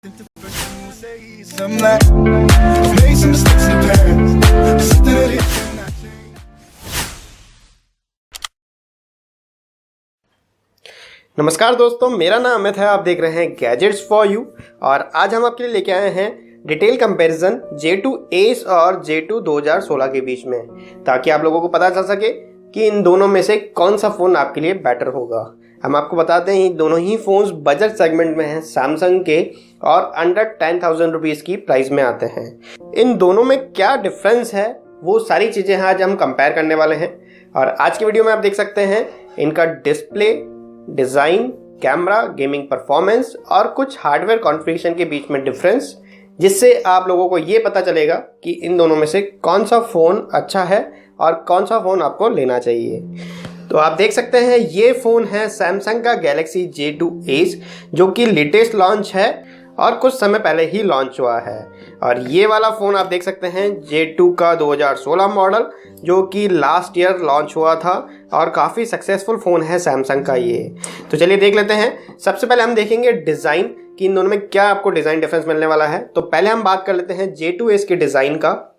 नमस्कार दोस्तों, मेरा नाम अमित है। आप देख रहे हैं गैजेट्स फॉर यू और आज हम आपके लिए लेके आए हैं डिटेल कंपैरिजन J2 Ace और J2 2016 के बीच में, ताकि आप लोगों को पता चल सके कि इन दोनों में से कौन सा फ़ोन आपके लिए बेटर होगा। हम आपको बताते हैं दोनों ही फ़ोन्स बजट सेगमेंट में हैं, सैमसंग के, और अंडर 10,000 रुपीज़ की प्राइस में आते हैं। इन दोनों में क्या डिफरेंस है वो सारी चीज़ें आज हम कंपेयर करने वाले हैं। और आज की वीडियो में आप देख सकते हैं इनका display, design, camera, gaming performance और कुछ हार्डवेयर कॉन्फ़िगरेशन के बीच में डिफरेंस, जिससे आप लोगों को ये पता चलेगा कि इन दोनों में से कौन सा फ़ोन अच्छा है और कौन सा फ़ोन आपको लेना चाहिए। तो आप देख सकते हैं ये फ़ोन है सैमसंग का गैलेक्सी J2 Ace, जो कि लेटेस्ट लॉन्च है और कुछ समय पहले ही लॉन्च हुआ है। और ये वाला फ़ोन आप देख सकते हैं J2 का 2016 मॉडल, जो कि लास्ट ईयर लॉन्च हुआ था और काफ़ी सक्सेसफुल फ़ोन है सैमसंग का ये। तो चलिए देख लेते हैं। सबसे पहले हम देखेंगे डिज़ाइन कि इन दोनों में क्या आपको डिज़ाइन डिफरेंस मिलने वाला है। तो पहले हम बात कर लेते हैं J2 Ace के डिज़ाइन का।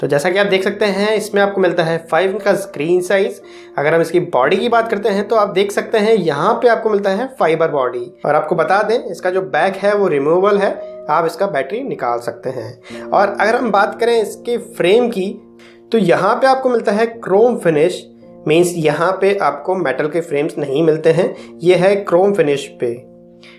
तो जैसा कि आप देख सकते हैं इसमें आपको मिलता है 5 का स्क्रीन साइज़। अगर हम इसकी बॉडी की बात करते हैं तो आप देख सकते हैं यहाँ पे आपको मिलता है फाइबर बॉडी। और आपको बता दें इसका जो बैक है वो रिमूवेबल है, आप इसका बैटरी निकाल सकते हैं। और अगर हम बात करें इसके फ्रेम की तो यहाँ पे आपको मिलता है क्रोम फिनिश, मीन्स यहाँ पे आपको मेटल के फ्रेम्स नहीं मिलते हैं, ये है क्रोम फिनिश पे।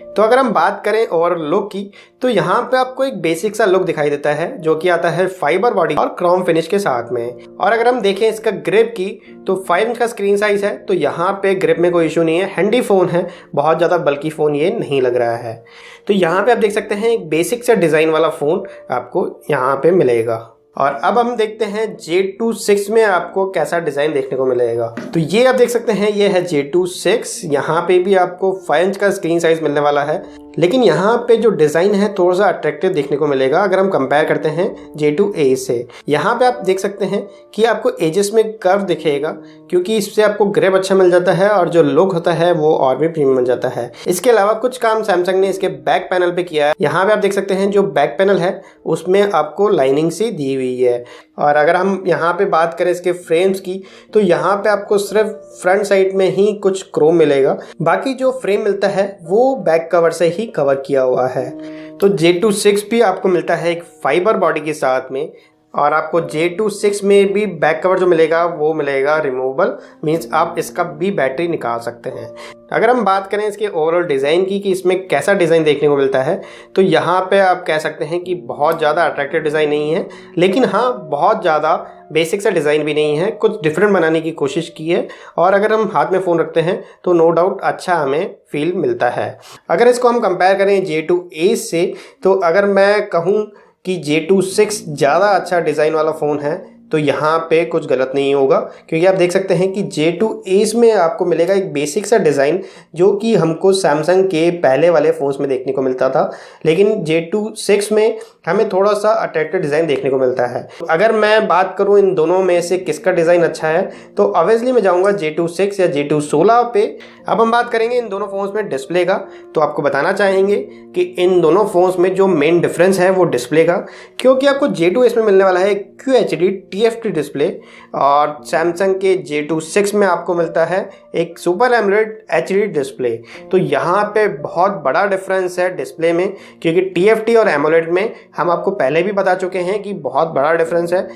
तो अगर हम बात करें ओवरऑल लुक की तो यहाँ पे आपको एक बेसिक सा लुक दिखाई देता है, जो कि आता है फाइबर बॉडी और क्रोम फिनिश के साथ में। और अगर हम देखें इसका ग्रिप की तो 5 का स्क्रीन साइज है, तो यहाँ पे ग्रिप में कोई इशू नहीं है, हैंडी फ़ोन है, बहुत ज़्यादा बल्कि फ़ोन ये नहीं लग रहा है। तो यहाँ पे आप देख सकते हैं एक बेसिक सा डिज़ाइन वाला फ़ोन आपको यहाँ पे मिलेगा। और अब हम देखते हैं J2 6 में आपको कैसा डिज़ाइन देखने को मिलेगा। तो ये आप देख सकते हैं ये है J2 6। यहाँ पे भी आपको 5 का स्क्रीन साइज मिलने वाला है, लेकिन यहाँ पे जो डिज़ाइन है थोड़ा सा अट्रैक्टिव देखने को मिलेगा अगर हम कंपेयर करते हैं J2 Ace से। यहाँ पे आप देख सकते हैं कि आपको एजेस में कर्व दिखेगा, क्योंकि इससे आपको ग्रिप अच्छा मिल जाता है और जो लुक होता है वो और भी प्रीमियम बन जाता है। इसके अलावा कुछ काम सैमसंग ने इसके बैक पैनल पे किया है। यहाँ पे आप देख सकते हैं जो बैक पैनल है उसमें आपको लाइनिंग सी दी हुई है। और अगर हम यहाँ पे बात करें इसके फ्रेम्स की तो यहाँ पे आपको सिर्फ फ्रंट साइड में ही कुछ क्रोम मिलेगा, बाकी जो फ्रेम मिलता है वो बैक कवर से ही कवर किया हुआ है। तो J2 6 भी आपको मिलता है एक फाइबर बॉडी के साथ में, और आपको J2 6 में भी बैक कवर जो मिलेगा वो मिलेगा रिमूवेबल, मीन्स आप इसका भी बैटरी निकाल सकते हैं। अगर हम बात करें इसके ओवरऑल डिज़ाइन की कि इसमें कैसा डिज़ाइन देखने को मिलता है, तो यहाँ पे आप कह सकते हैं कि बहुत ज़्यादा अट्रैक्टिव डिज़ाइन नहीं है, लेकिन हाँ बहुत ज़्यादा बेसिक सा डिज़ाइन भी नहीं है, कुछ डिफरेंट बनाने की कोशिश की है। और अगर हम हाथ में फ़ोन रखते हैं तो नो डाउट अच्छा हमें फील मिलता है। अगर इसको हम कंपेयर करें J2 Ace से, तो अगर मैं कहूँ कि J2 6 ज़्यादा अच्छा डिज़ाइन वाला फ़ोन है तो यहाँ पे कुछ गलत नहीं होगा, क्योंकि आप देख सकते हैं कि J2 Ace में आपको मिलेगा एक बेसिक सा डिज़ाइन जो कि हमको सैमसंग के पहले वाले फ़ोन्स में देखने को मिलता था, लेकिन J2 6 में हमें थोड़ा सा अट्रैक्टिव डिज़ाइन देखने को मिलता है। अगर मैं बात करूँ इन दोनों में से किसका डिज़ाइन अच्छा है तो ऑब्वियसली मैं जाऊँगा J2 6 या J2 16 पे। अब हम बात करेंगे इन दोनों फ़ोन्स में डिस्प्ले का, तो आपको बताना चाहेंगे कि इन दोनों फ़ोन्स में जो मेन डिफरेंस है वो डिस्प्ले का, क्योंकि आपको J2 Ace में मिलने वाला है QHD TFT डिस्प्ले और सैमसंग के J2 6 में आपको मिलता है एक सुपर एमोलेड HD डिस्प्ले। तो यहाँ पे बहुत बड़ा डिफरेंस है डिस्प्ले में, क्योंकि TFT और एमोलेड में हम आपको पहले भी बता चुके हैं कि बहुत बड़ा डिफरेंस है।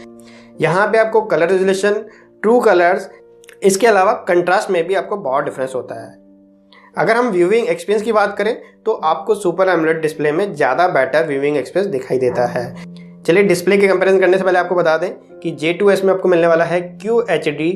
यहाँ पे आपको कलर रेजोल्यूशन, ट्रू कलर्स, इसके अलावा कंट्रास्ट में भी आपको बहुत डिफरेंस होता है। अगर हम व्यूइंग एक्सपीरियंस की बात करें तो आपको सुपर एमोलेड डिस्प्ले में ज़्यादा बेटर व्यूइंग एक्सपीरियंस दिखाई देता है। चलिए डिस्प्ले के कंपैरिजन करने से पहले आपको बता दें कि J2 Ace में आपको मिलने वाला है QHD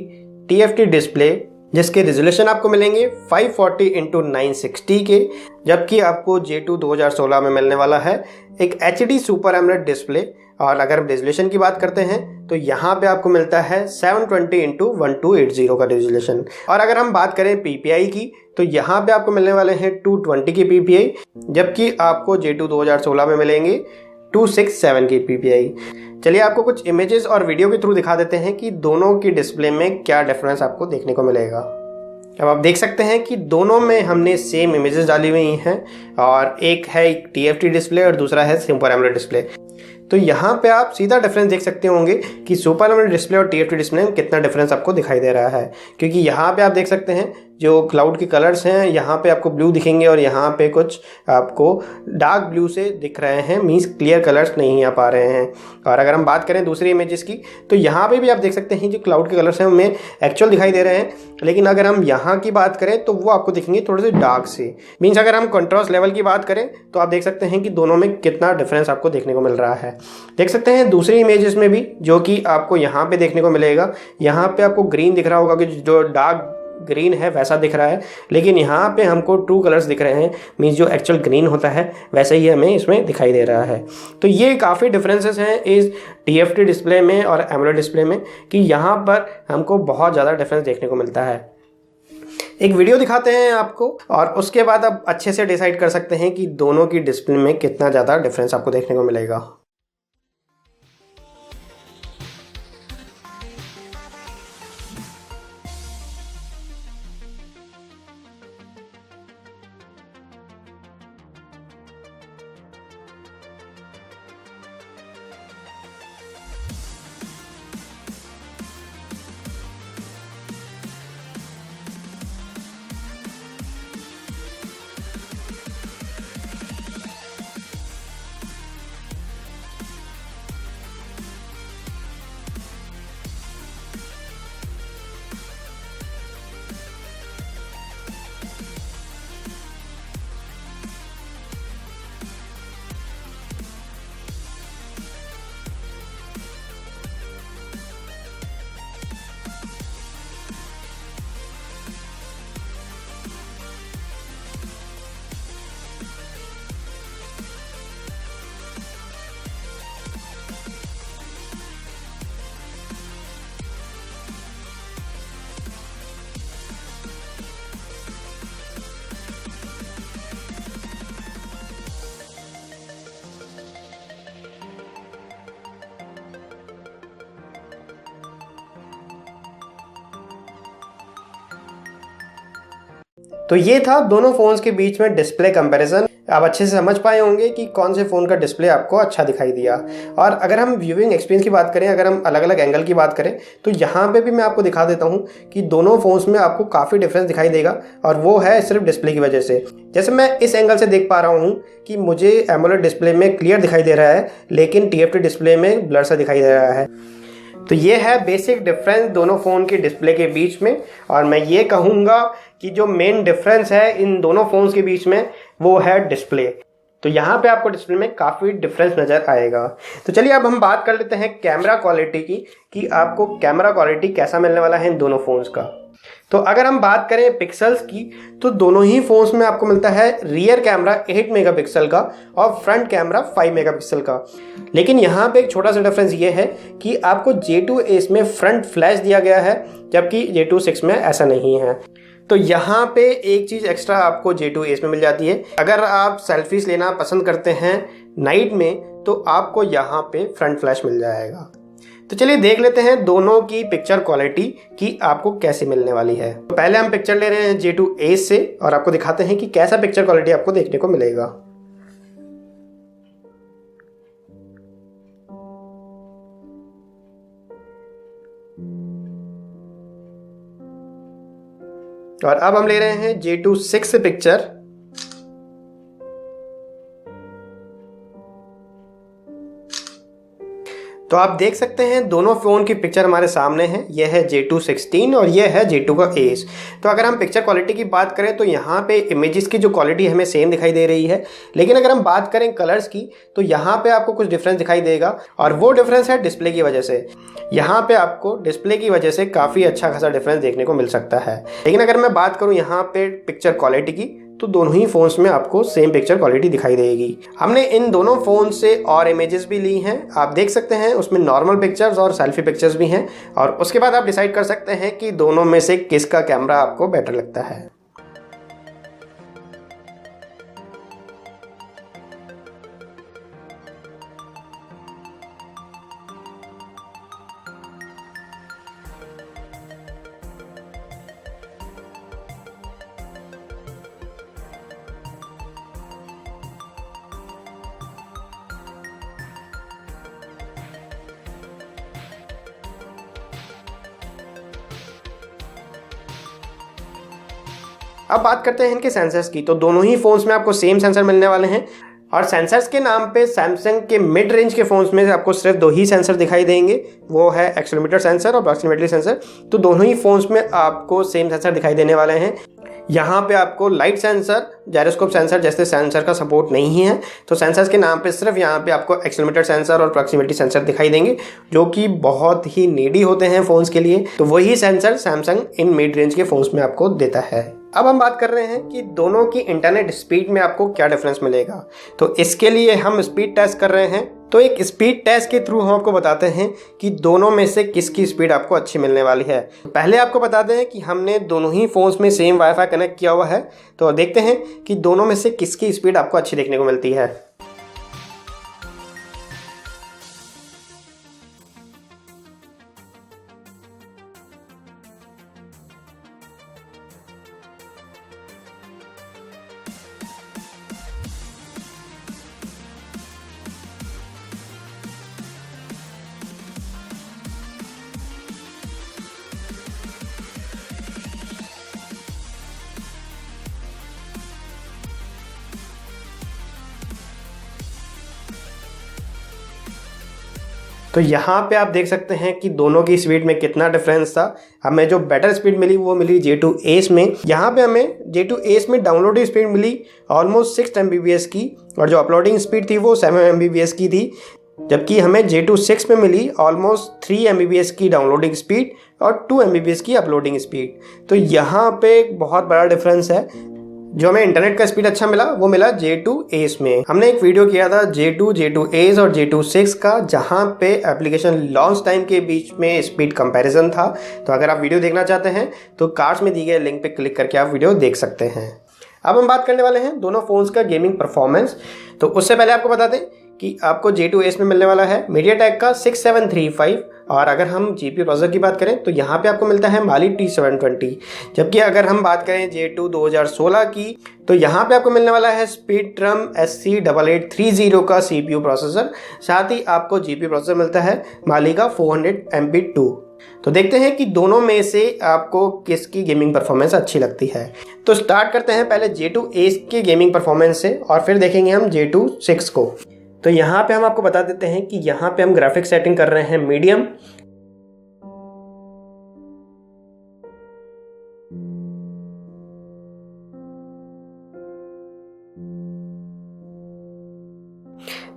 TFT डिस्प्ले, जिसके रेजोल्यूशन आपको मिलेंगे 540x960 के, जबकि आपको J2 2016 में मिलने वाला है एक HD सुपर एमोलेड डिस्प्ले। और अगर रेजोल्यूशन की बात करते हैं तो यहाँ पे आपको मिलता है 720x1280 का रेजोल्यूशन। और अगर हम बात करें PPI की तो यहाँ पे आपको मिलने वाले हैं 220 के PPI, जबकि आपको J2 2016 में मिलेंगे 267 की PPI। चलिए आपको कुछ इमेजेस और वीडियो के थ्रू दिखा देते हैं कि दोनों की डिस्प्ले में क्या डिफरेंस आपको देखने को मिलेगा। अब आप देख सकते हैं कि दोनों में हमने सेम इमेजेस डाली हुई हैं और एक है TFT डिस्प्ले और दूसरा है सुपर एमोलेड डिस्प्ले। तो यहाँ पे आप सीधा डिफरेंस देख सकते होंगे कि सुपर एमोलेड डिस्प्ले और TFT डिस्प्ले में कितना डिफरेंस आपको दिखाई दे रहा है, क्योंकि यहाँ पे आप देख सकते हैं जो क्लाउड के कलर्स हैं यहाँ पे आपको ब्लू दिखेंगे और यहाँ पे कुछ आपको डार्क ब्लू से दिख रहे हैं, मीन्स क्लियर कलर्स नहीं आ पा रहे हैं। और अगर हम बात करें दूसरी इमेजेस की तो यहाँ पे भी आप देख सकते हैं जो क्लाउड के कलर्स हैं हमें एक्चुअल दिखाई दे रहे हैं, लेकिन अगर हम यहाँ की बात करें तो वो आपको दिखेंगे थोड़े से डार्क से। मीन्स अगर हम कंट्रास्ट लेवल की बात करें तो आप देख सकते हैं कि दोनों में कितना डिफरेंस आपको देखने को मिल रहा है। देख सकते हैं दूसरी इमेजेस में भी जो कि आपको यहाँ पे देखने को मिलेगा, यहाँ पे आपको ग्रीन दिख रहा होगा कि जो डार्क ग्रीन है वैसा दिख रहा है, लेकिन यहाँ पे हमको ट्रू कलर्स दिख रहे हैं, मीन्स जो एक्चुअल ग्रीन होता है वैसे ही हमें इसमें दिखाई दे रहा है। तो ये काफ़ी डिफरेंसेस हैं इस TFT डिस्प्ले में और एमोलेड डिस्प्ले में कि यहाँ पर हमको बहुत ज़्यादा डिफरेंस देखने को मिलता है। एक वीडियो दिखाते हैं आपको और उसके बाद आप अच्छे से डिसाइड कर सकते हैं कि दोनों की डिस्प्ले में कितना ज़्यादा डिफरेंस आपको देखने को मिलेगा। तो ये था दोनों फ़ोन्स के बीच में डिस्प्ले कंपैरिजन। आप अच्छे से समझ पाए होंगे कि कौन से फ़ोन का डिस्प्ले आपको अच्छा दिखाई दिया। और अगर हम व्यूइंग एक्सपीरियंस की बात करें, अगर हम अलग अलग एंगल की बात करें तो यहाँ पे भी मैं आपको दिखा देता हूँ कि दोनों फ़ोन्स में आपको काफ़ी डिफरेंस दिखाई देगा, और वो है सिर्फ डिस्प्ले की वजह से। जैसे मैं इस एंगल से देख पा रहा हूँ कि मुझे एमोलेड डिस्प्ले में क्लियर दिखाई दे रहा है, लेकिन TFT डिस्प्ले में ब्लर सा दिखाई दे रहा है। तो ये है बेसिक डिफरेंस दोनों फ़ोन के डिस्प्ले के बीच में। और मैं ये कहूँगा कि जो मेन डिफरेंस है इन दोनों फ़ोन्स के बीच में वो है डिस्प्ले। तो यहाँ पे आपको डिस्प्ले में काफ़ी डिफरेंस नज़र आएगा। तो चलिए अब हम बात कर लेते हैं कैमरा क्वालिटी की, कि आपको कैमरा क्वालिटी कैसा मिलने वाला है इन दोनों फ़ोन्स का। तो अगर हम बात करें पिक्सल्स की तो दोनों ही फ़ोन्स में आपको मिलता है रियर कैमरा 8 मेगापिक्सल का और फ्रंट कैमरा 5 मेगापिक्सल का। लेकिन यहाँ पे एक छोटा सा डिफरेंस ये है कि आपको J2 Ace में फ्रंट फ्लैश दिया गया है, जबकि J2 6 में ऐसा नहीं है। तो यहाँ पे एक चीज़ एक्स्ट्रा आपको J2 Ace में मिल जाती है। अगर आप सेल्फीज लेना पसंद करते हैं नाइट में तो आपको यहाँ पे फ्रंट फ्लैश मिल जाएगा। तो चलिए देख लेते हैं दोनों की पिक्चर क्वालिटी कि आपको कैसे मिलने वाली है। तो पहले हम पिक्चर ले रहे हैं J2 Ace से और आपको दिखाते हैं कि कैसा पिक्चर क्वालिटी आपको देखने को मिलेगा। और अब हम ले रहे हैं J2 6 से पिक्चर। तो आप देख सकते हैं दोनों फ़ोन की पिक्चर हमारे सामने है। यह है J2 16 और यह है J2 का Ace। तो अगर हम पिक्चर क्वालिटी की बात करें तो यहाँ पे इमेजेस की जो क्वालिटी हमें सेम दिखाई दे रही है, लेकिन अगर हम बात करें कलर्स की तो यहाँ पे आपको कुछ डिफरेंस दिखाई देगा, और वो डिफरेंस है डिस्प्ले की वजह से। यहाँ पे आपको डिस्प्ले की वजह से काफ़ी अच्छा खासा डिफरेंस देखने को मिल सकता है। लेकिन अगर मैं बात करूँ यहाँ पे पिक्चर क्वालिटी की तो दोनों ही फ़ोन्स में आपको सेम पिक्चर क्वालिटी दिखाई देगी। हमने इन दोनों फ़ोन से और इमेजेस भी ली हैं, आप देख सकते हैं उसमें नॉर्मल पिक्चर्स और सेल्फी पिक्चर्स भी हैं, और उसके बाद आप डिसाइड कर सकते हैं कि दोनों में से किसका कैमरा आपको बेटर लगता है। अब बात करते हैं इनके सेंसर्स की। तो दोनों ही फ़ोन्स में आपको सेम सेंसर मिलने वाले हैं और सेंसर्स के नाम पे सैमसंग के मिड रेंज के फ़ोन्स में आपको सिर्फ 2 ही सेंसर दिखाई देंगे, वो है एक्सेलेरोमीटर सेंसर और प्रॉक्सिमिटी सेंसर। तो दोनों ही फ़ोन्स में आपको सेम सेंसर दिखाई देने वाले हैं। यहाँ पे आपको लाइट सेंसर, जायरोस्कोप सेंसर जैसे सेंसर का सपोर्ट नहीं है, तो सेंसर्स के नाम पे सिर्फ यहाँ पे आपको एक्सेलेरोमीटर सेंसर और प्रॉक्सिमिटी सेंसर दिखाई देंगे, जो कि बहुत ही नीडी होते हैं फ़ोन्स के लिए। तो वही sensor Samsung in mid range के फ़ोन्स में आपको देता है। अब हम बात कर रहे हैं कि दोनों की इंटरनेट स्पीड में आपको क्या डिफरेंस मिलेगा। तो इसके लिए हम स्पीड टेस्ट कर रहे हैं। तो एक स्पीड टेस्ट के थ्रू हम आपको बताते हैं कि दोनों में से किसकी स्पीड आपको अच्छी मिलने वाली है। पहले आपको बता दें कि हमने दोनों ही फ़ोन्स में सेम वाईफाई कनेक्ट किया हुआ है, तो देखते हैं कि दोनों में से किसकी स्पीड आपको अच्छी देखने को मिलती है। तो यहाँ पे आप देख सकते हैं कि दोनों की स्पीड में कितना डिफरेंस था। हमें जो बेटर स्पीड मिली वो मिली J2 Ace में। यहाँ पे हमें J2 Ace में डाउनलोडिंग स्पीड मिली ऑलमोस्ट 6 Mbps की और जो अपलोडिंग स्पीड थी वो 7 Mbps की थी, जबकि हमें J2 6 में मिली ऑलमोस्ट 3 Mbps की डाउनलोडिंग स्पीड और 2 Mbps की अपलोडिंग स्पीड। तो यहाँ पे एक बहुत बड़ा डिफरेंस है। जो हमें इंटरनेट का स्पीड अच्छा मिला वो मिला J2 Ace में। हमने एक वीडियो किया था J2 Ace और J2 6 का, जहां पे एप्लीकेशन लॉन्च टाइम के बीच में स्पीड कंपैरिजन था। तो अगर आप वीडियो देखना चाहते हैं तो कार्ड्स में दी गए लिंक पे क्लिक करके आप वीडियो देख सकते हैं। अब हम बात करने वाले हैं दोनों फ़ोन्स का गेमिंग परफॉर्मेंस। तो उससे पहले आपको बता दें कि आपको J2 Ace में मिलने वाला है MediaTek का 6735 और अगर हम GPU प्रोसेसर की बात करें तो यहाँ पे आपको मिलता है Mali T720। जबकि अगर हम बात करें J2 2016 की तो यहाँ पे आपको मिलने वाला है Speedtrum SC8830 का CPU प्रोसेसर। साथ ही आपको GPU प्रोसेसर मिलता है Mali का 400MP2। तो देखते हैं कि दोनों में से आपको किसकी गेमिंग परफॉर्मेंस अच्छी लगती है। तो स्टार्ट करते हैं पहले J2 Ace के गेमिंग परफॉर्मेंस से और फिर देखेंगे हम J2 6 को। तो यहाँ पे हम आपको बता देते हैं कि यहाँ पे हम ग्राफिक सेटिंग कर रहे हैं मीडियम।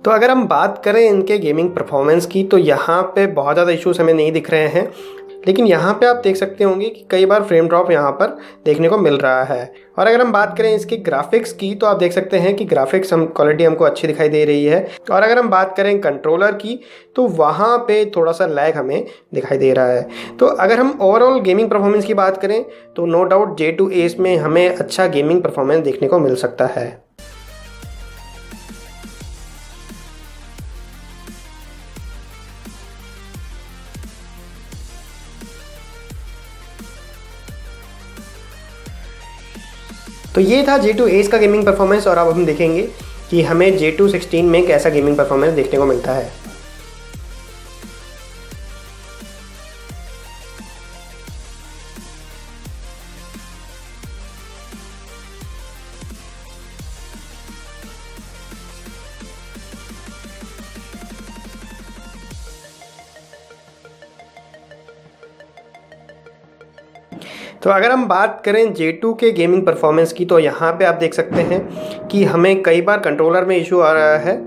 तो अगर हम बात करें इनके गेमिंग परफॉर्मेंस की तो यहाँ पे बहुत ज़्यादा इश्यूज हमें नहीं दिख रहे हैं, लेकिन यहाँ पे आप देख सकते होंगे कि कई बार फ्रेम ड्रॉप यहाँ पर देखने को मिल रहा है। और अगर हम बात करें इसके ग्राफिक्स की तो आप देख सकते हैं कि ग्राफिक्स क्वालिटी हमको अच्छी दिखाई दे रही है। और अगर हम बात करें कंट्रोलर की तो वहाँ पे थोड़ा सा लैग हमें दिखाई दे रहा है। तो अगर हम ओवरऑल गेमिंग परफॉर्मेंस की बात करें तो नो डाउट J2 Ace में हमें अच्छा गेमिंग परफॉर्मेंस देखने को मिल सकता है। तो ये था J2 Ace का गेमिंग परफॉर्मेंस और अब हम देखेंगे कि हमें J2 16 में कैसा गेमिंग परफॉर्मेंस देखने को मिलता है। तो अगर हम बात करें J2 के गेमिंग परफॉर्मेंस की तो यहाँ पे आप देख सकते हैं कि हमें कई बार कंट्रोलर में इशू आ रहा है।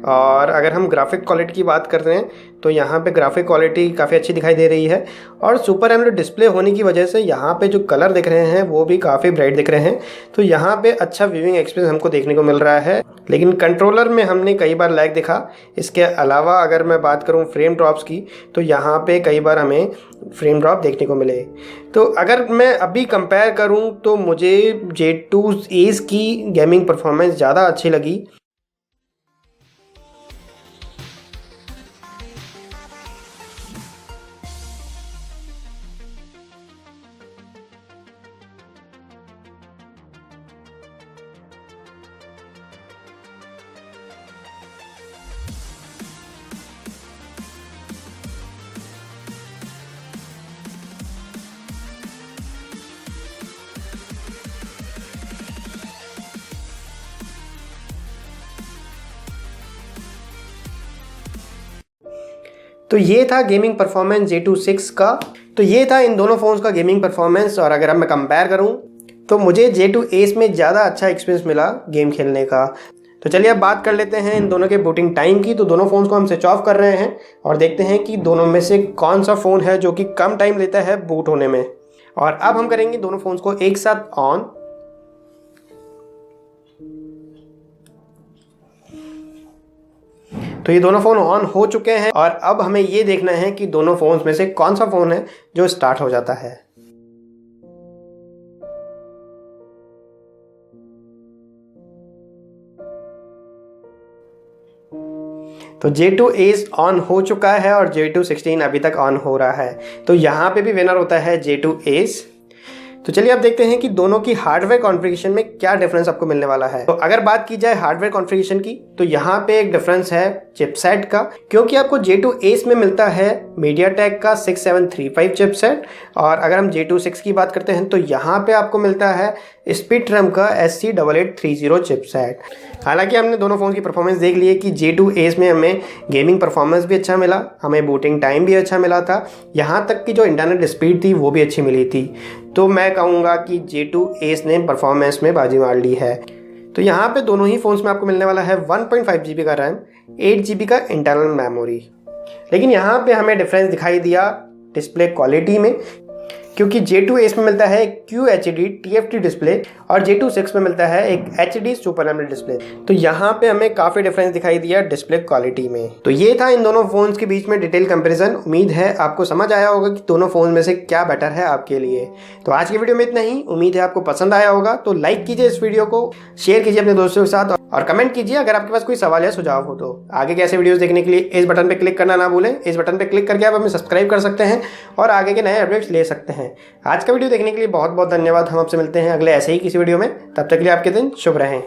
और अगर हम ग्राफिक क्वालिटी की बात कर रहे हैं तो यहाँ पे ग्राफिक क्वालिटी काफ़ी अच्छी दिखाई दे रही है और सुपर एमोलेड डिस्प्ले होने की वजह से यहाँ पे जो कलर दिख रहे हैं वो भी काफ़ी ब्राइट दिख रहे हैं। तो यहाँ पे अच्छा व्यूइंग एक्सपीरियंस हमको देखने को मिल रहा है, लेकिन कंट्रोलर में हमने कई बार लैग दिखा। इसके अलावा अगर मैं बात करूँ फ्रेम ड्रॉप्स की तो यहाँ पे कई बार हमें फ्रेम ड्रॉप देखने को मिले। तो अगर मैं अभी कंपेयर करूँ तो मुझे J2 Ace की गेमिंग परफॉर्मेंस ज़्यादा अच्छी लगी। तो ये था गेमिंग परफॉर्मेंस J2 6 का। तो ये था इन दोनों फ़ोन्स का गेमिंग परफॉर्मेंस। और अगर अब मैं कंपेयर करूँ तो मुझे J2 Ace में ज़्यादा अच्छा एक्सपीरियंस मिला गेम खेलने का। तो चलिए अब बात कर लेते हैं इन दोनों के बूटिंग टाइम की। तो दोनों फ़ोन्स को हम स्विच ऑफ कर रहे हैं और देखते हैं कि दोनों में से कौन सा फ़ोन है जो कि कम टाइम लेता है बूट होने में। और अब हम करेंगे दोनों फ़ोन्स को एक साथ ऑन। तो ये दोनों फ़ोन ऑन हो चुके हैं और अब हमें ये देखना है कि दोनों फ़ोन्स में से कौन सा फ़ोन है जो स्टार्ट हो जाता है। तो J2 Ace ऑन हो चुका है और J2 16 अभी तक ऑन हो रहा है। तो यहाँ पे भी विनर होता है J2 Ace। तो चलिए अब देखते हैं कि दोनों की हार्डवेयर कॉन्फ़िगरेशन में क्या डिफरेंस आपको मिलने वाला है। तो अगर बात की जाए हार्डवेयर कॉन्फ़िगरेशन की तो यहाँ पे एक डिफरेंस है चिपसेट का, क्योंकि आपको J2 Ace में मिलता है MediaTek का 6735 चिपसेट। और अगर हम J2 6 की बात करते हैं तो यहाँ पे आपको मिलता है Speedtrum का SC8830 चिपसेट। हालांकि हमने दोनों फ़ोन की परफॉर्मेंस देख ली है कि J2 Ace में हमें गेमिंग परफॉर्मेंस भी अच्छा मिला, हमें बूटिंग टाइम भी अच्छा मिला था, यहाँ तक कि जो इंटरनेट स्पीड थी वो भी अच्छी मिली थी। तो मैं कहूँगा कि J2 Ace ने परफॉर्मेंस में बाजी मार ली है। तो यहाँ पे दोनों ही फ़ोन्स में आपको मिलने वाला है 1.5 GB का रैम, 8 GB का इंटरनल मेमोरी। लेकिन यहाँ पे हमें डिफरेंस दिखाई दिया डिस्प्ले क्वालिटी में, क्योंकि J2 Ace में मिलता है QHD TFT डिस्प्ले और J2 6 में मिलता है एक HD सुपर एमोलेड डिस्प्ले। तो यहाँ पे हमें काफ़ी डिफरेंस दिखाई दिया डिस्प्ले क्वालिटी में। तो ये था इन दोनों फ़ोन्स के बीच में डिटेल कंपैरिजन। उम्मीद है आपको समझ आया होगा कि दोनों फ़ोन में से क्या बेटर है आपके लिए। तो आज की वीडियो में इतना ही। उम्मीद है आपको पसंद आया होगा। तो लाइक कीजिए इस वीडियो को, शेयर कीजिए अपने दोस्तों के साथ और कमेंट कीजिए अगर आपके पास कोई सवाल या सुझाव हो। तो आगे के ऐसे वीडियोस देखने के लिए इस बटन पे क्लिक करना ना भूलें। इस बटन पे क्लिक करके आप हमें सब्सक्राइब कर सकते हैं और आगे के नए अपडेट्स ले सकते हैं। आज का वीडियो देखने के लिए बहुत बहुत धन्यवाद। हम आपसे मिलते हैं अगले ऐसे ही किसी वीडियो में। तब तक के लिए आपके दिन शुभ रहें।